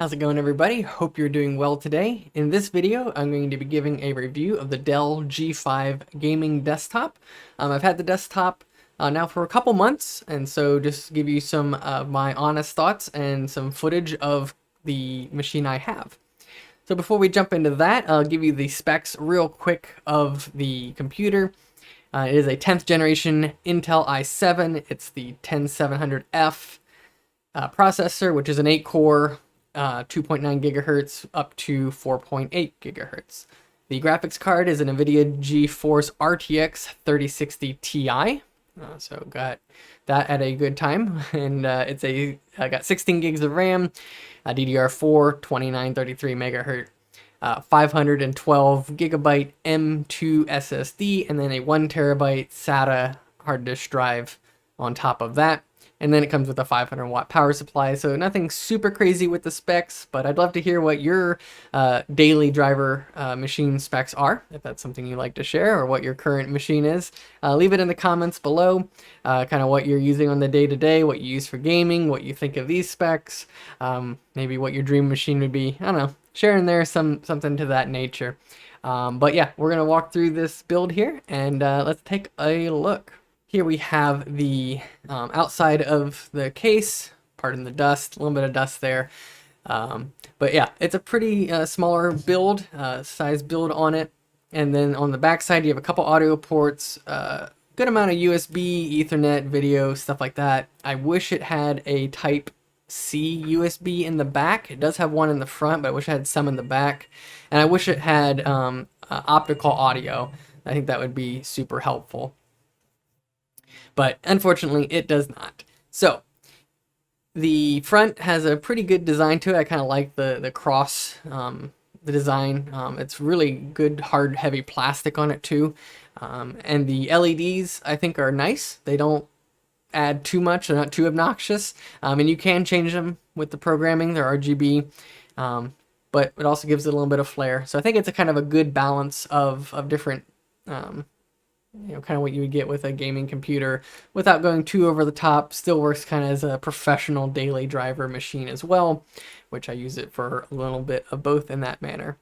How's it going, everybody? Hope you're doing well today. In this video, I'm going to be giving a review of the Dell G5 Gaming Desktop. I've had the desktop now for a couple months, and so just give you some of my honest thoughts and some footage of the machine I have. So before we jump into that, I'll give you the specs real quick of the computer. It is a 10th generation Intel i7. It's the 10700F processor, which is an 8-core 2.9 gigahertz up to 4.8 gigahertz. The graphics card is an NVIDIA GeForce RTX 3060 Ti. So got that at a good time, and I got 16 gigs of RAM, DDR4, 2933 megahertz, 512 gigabyte M.2 SSD, and then a 1 terabyte SATA hard disk drive on top of that. And then it comes with a 500 watt power supply, so nothing super crazy with the specs, but I'd love to hear what your daily driver machine specs are, if that's something you like to share, or what your current machine is. Leave it in the comments below, kind of what you're using on the day-to-day, what you use for gaming, what you think of these specs, maybe what your dream machine would be. I don't know, share in there something to that nature. But yeah, we're going to walk through this build here, and let's take a look. Here we have the outside of the case, pardon the dust, a little bit of dust there. But yeah, it's a pretty smaller build, size build on it. And then on the back side, you have a couple audio ports, good amount of USB, Ethernet, video, stuff like that. I wish it had a Type C USB in the back. It does have one in the front, but I wish it had some in the back. And I wish it had optical audio. I think that would be super helpful. But unfortunately, it does not. So the front has a pretty good design to it. I kind of like the cross, the design. It's really good, hard, heavy plastic on it too. And the LEDs, I think, are nice. They don't add too much. They're not too obnoxious. And you can change them with the programming. They're RGB. But it also gives it a little bit of flair. So I think it's a kind of a good balance of different kind of what you would get with a gaming computer without going too over the top. Still works kind of as a professional daily driver machine as well, which I use it for a little bit of both in that manner.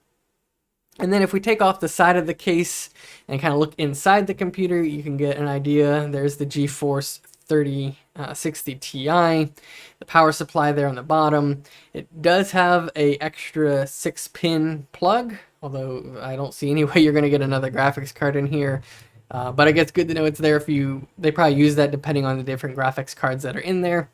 And then if we take off the side of the case and kind of look inside the computer, you can get an idea. There's the GeForce 3060 Ti, the power supply there on the bottom. It does have a extra 6-pin plug, although I don't see any way you're going to get another graphics card in here. But I guess good to know it's there if they probably use that depending on the different graphics cards that are in there.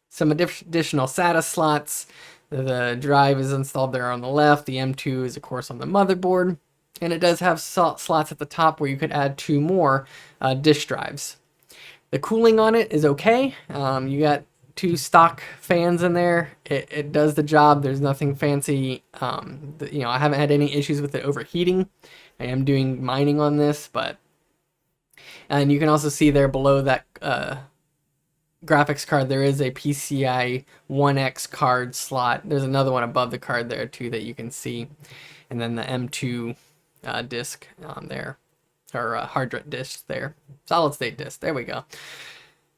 Some additional SATA slots. The drive is installed there on the left. The M2 is, of course, on the motherboard. And it does have slots at the top where you could add 2 more disk drives. The cooling on it is okay. You got 2 stock fans in there. It does the job. There's nothing fancy. I haven't had any issues with it overheating. I am doing mining on this, but... And you can also see there below that graphics card, there is a PCIe 1X card slot. There's another one above the card there too that you can see. And then the M2 disk there, or hard drive disk there. Solid state disk, there we go.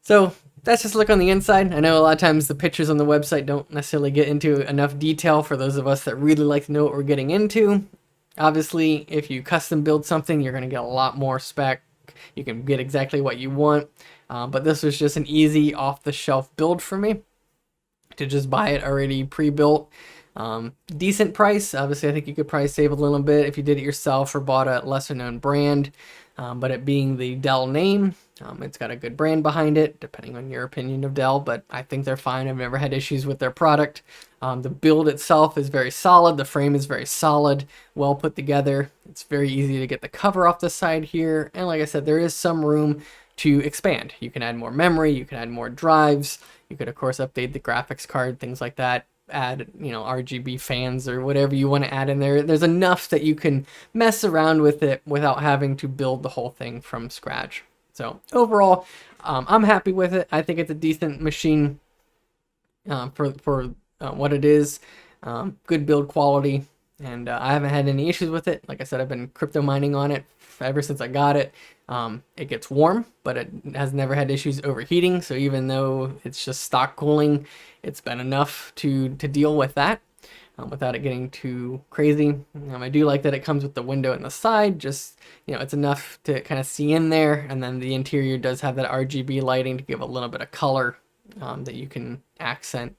So that's just a look on the inside. I know a lot of times the pictures on the website don't necessarily get into enough detail for those of us that really like to know what we're getting into. Obviously, if you custom build something, you're going to get a lot more spec. You can get exactly what you want, but this was just an easy off-the-shelf build for me to just buy it already pre-built. Decent price. Obviously, I think you could probably save a little bit if you did it yourself or bought a lesser-known brand, but it being the Dell name, it's got a good brand behind it, depending on your opinion of Dell, but I think they're fine. I've never had issues with their product. The build itself is very solid. The frame is very solid, well put together. It's very easy to get the cover off the side here. And like I said, there is some room to expand. You can add more memory, you can add more drives. You could, of course, update the graphics card, things like that. Add, RGB fans or whatever you want to add in there. There's enough that you can mess around with it without having to build the whole thing from scratch. So overall, I'm happy with it. I think it's a decent machine for what it is. Good build quality, and I haven't had any issues with it. Like I said, I've been crypto mining on it ever since I got it. It gets warm, but it has never had issues overheating. So even though it's just stock cooling, it's been enough to deal with that. without it getting too crazy. I do like that it comes with the window in the side, just, it's enough to kind of see in there, and then the interior does have that RGB lighting to give a little bit of color that you can accent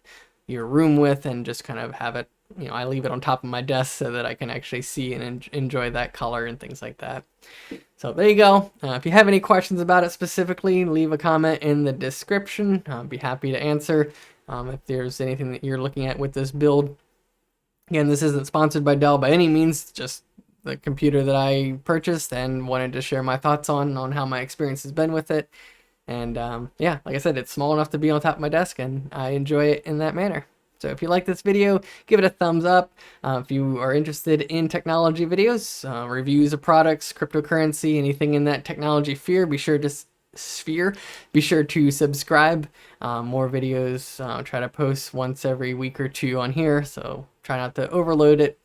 your room with, and just kind of have it, I leave it on top of my desk so that I can actually see and enjoy that color and things like that. So there you go. If you have any questions about it specifically, leave a comment in the description. I'll be happy to answer if there's anything that you're looking at with this build. Again, this isn't sponsored by Dell by any means, just the computer that I purchased and wanted to share my thoughts on how my experience has been with it. And yeah, like I said, it's small enough to be on top of my desk, and I enjoy it in that manner. So if you like this video, give it a thumbs up. If you are interested in technology videos, reviews of products, cryptocurrency, anything in that technology sphere, be sure to subscribe. More videos, try to post once every week or two on here, so try not to overload it,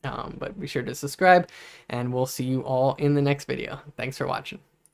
but be sure to subscribe, and we'll see you all in the next video. Thanks for watching.